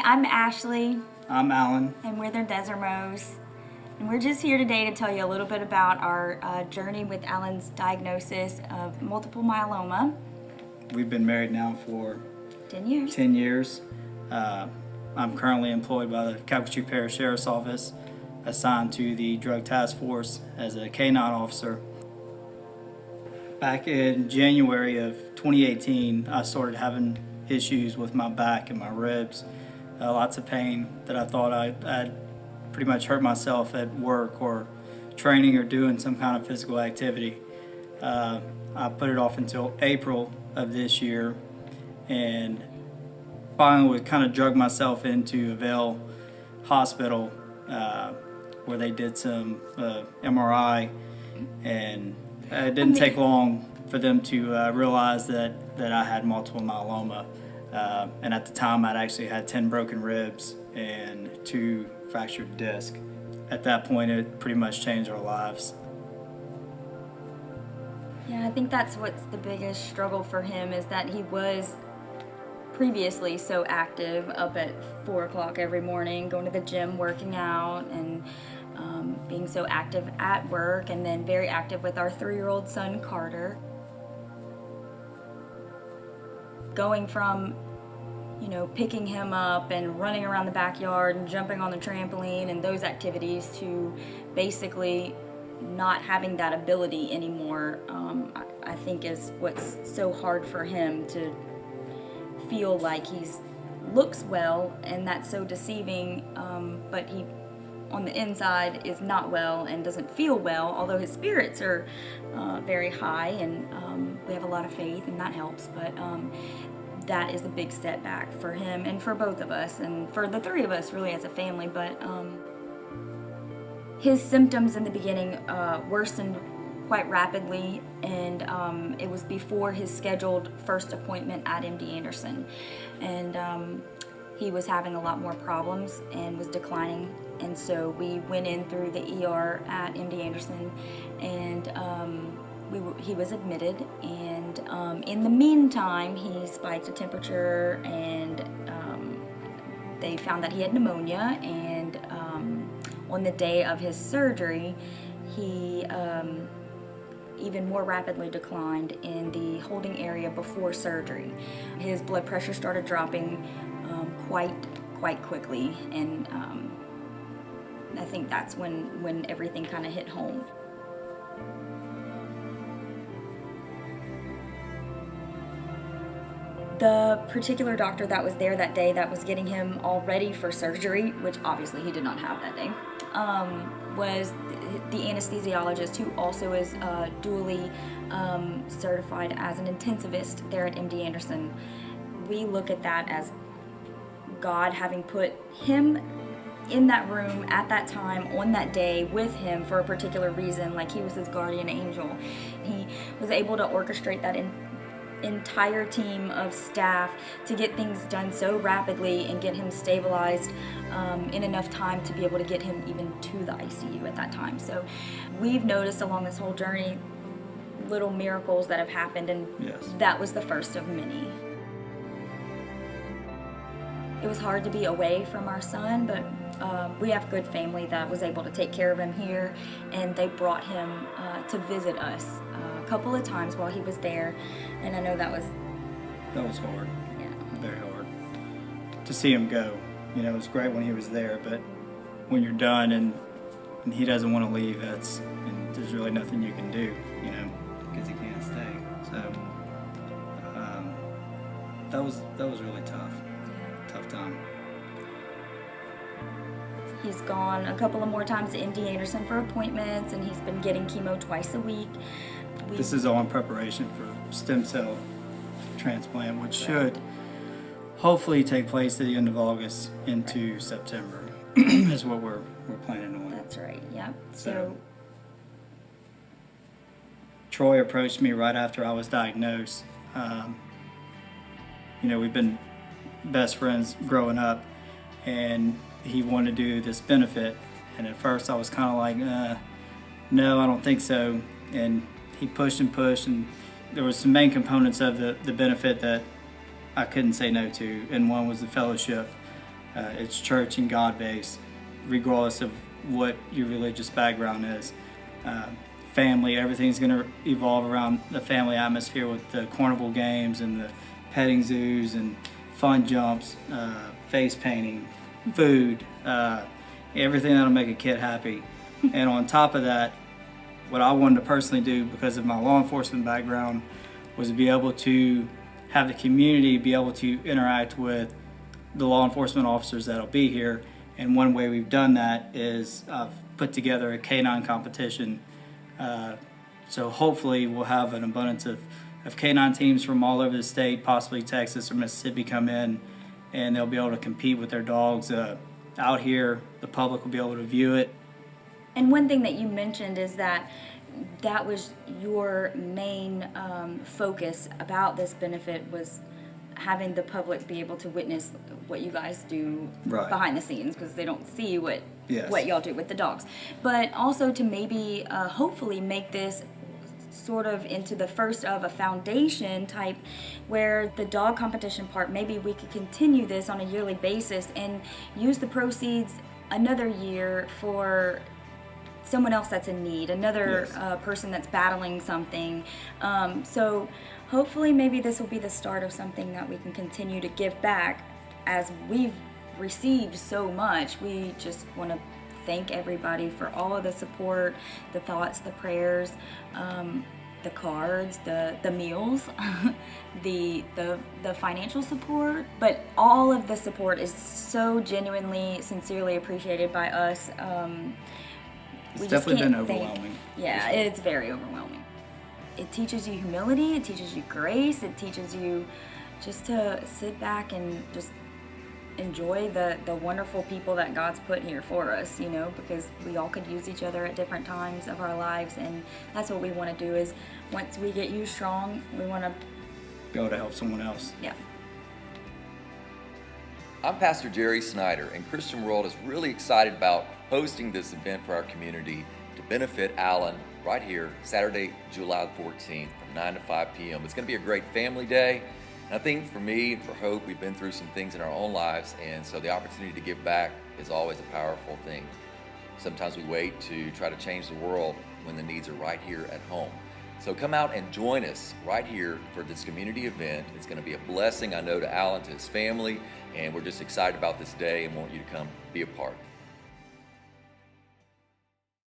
I'm Ashley. I'm Alan. And we're the Desormeaux. And we're just here today to tell you a little bit about our journey with Alan's diagnosis of multiple myeloma. We've been married now for 10 years. 10 years. I'm currently employed by the Calcasieu Parish Sheriff's Office, assigned to the Drug Task Force as a K-9 officer. Back in January of 2018, I started having issues with my back and my ribs. Lots of pain that I thought I'd pretty much hurt myself at work or training or doing some kind of physical activity. I put it off until April of this year, and finally kind of drug myself into Avail Hospital where they did some MRI, and it didn't take long for them to realize that I had multiple myeloma. And at the time I'd actually had 10 broken ribs and 2 fractured discs. At that point it pretty much changed our lives. Yeah, I think that's what's the biggest struggle for him, is that he was previously so active, up at 4 o'clock every morning, going to the gym, working out, and being so active at work, and then very active with our 3-year-old son Carter. Going from, you know, picking him up and running around the backyard and jumping on the trampoline and those activities to basically not having that ability anymore, I think is what's so hard for him, to feel like he's looks well, and that's so deceiving, but he on the inside is not well and doesn't feel well, although his spirits are very high, and we have a lot of faith, and that helps. But that is a big setback for him and for both of us, and for the 3 of us really as a family. But his symptoms in the beginning worsened quite rapidly, and it was before his scheduled first appointment at MD Anderson, and he was having a lot more problems and was declining, and so we went in through the ER at MD Anderson, and he was admitted, and in the meantime he spiked a temperature, and they found that he had pneumonia, and on the day of his surgery he even more rapidly declined in the holding area before surgery. His blood pressure started dropping quite quickly, and I think that's when everything kind of hit home. The particular doctor that was there that day that was getting him all ready for surgery, which obviously he did not have that day, was the anesthesiologist, who also is dually certified as an intensivist there at MD Anderson. We look at that as God having put him in that room at that time, on that day, with him for a particular reason, like he was his guardian angel. He was able to orchestrate that entire team of staff to get things done so rapidly and get him stabilized in enough time to be able to get him even to the ICU at that time. So we've noticed along this whole journey little miracles that have happened, and Yes. That was the first of many. It was hard to be away from our son, but we have good family that was able to take care of him here, and they brought him to visit us a couple of times while he was there, and I know that was hard. Yeah. Very hard to see him go. You know, it was great when he was there, but when you're done and he doesn't want to leave, and there's really nothing you can do, you know, because he can't stay. So that was really tough. Tough time. He's gone a couple of more times to MD Anderson for appointments, and he's been getting chemo twice a week. This is all in preparation for stem cell transplant, which should hopefully take place at the end of August into September is what we're planning on. That's right, yep. So Troy approached me right after I was diagnosed. You know, we've been best friends growing up, and he wanted to do this benefit, and at first I was kind of like, no, I don't think so, and he pushed, and there was some main components of the benefit that I couldn't say no to, and one was the fellowship. It's church and God based, regardless of what your religious background is. Family, everything's going to evolve around the family atmosphere with the carnival games and the petting zoos and fun jumps, face painting, food, everything that'll make a kid happy. And on top of that, what I wanted to personally do because of my law enforcement background was to be able to have the community be able to interact with the law enforcement officers that'll be here. And one way we've done that is I've put together a canine competition. So hopefully we'll have an abundance of canine teams from all over the state, possibly Texas or Mississippi, come in, and they'll be able to compete with their dogs out here. The public will be able to view it. And one thing that you mentioned is that was your main focus about this benefit, was having the public be able to witness what you guys do behind the scenes, because they don't see what y'all do with the dogs. But also to maybe hopefully make this sort of into the first of a foundation type, where the dog competition part, maybe we could continue this on a yearly basis and use the proceeds another year for someone else that's in need, another person that's battling something. So hopefully maybe this will be the start of something that we can continue to give back, as we've received so much. We just want to thank everybody for all of the support, the thoughts, the prayers, the cards, the meals, the financial support. But all of the support is so genuinely, sincerely appreciated by us. It's definitely been overwhelming. Yeah, it's very overwhelming. It teaches you humility, it teaches you grace, it teaches you just to sit back and just enjoy the wonderful people that God's put here for us, you know, because we all could use each other at different times of our lives, and that's what we want to do. Is once we get you strong, we want to be able to help someone else. Yeah. I'm Pastor Jerry Snyder, and Christian World is really excited about hosting this event for our community to benefit Alan right here, Saturday, July 14th from 9 to 5 p.m. It's going to be a great family day. And I think for me and for Hope, we've been through some things in our own lives, and so the opportunity to give back is always a powerful thing. Sometimes we wait to try to change the world when the needs are right here at home. So come out and join us right here for this community event. It's going to be a blessing, I know, to Alan, to his family, and we're just excited about this day and want you to come be a part.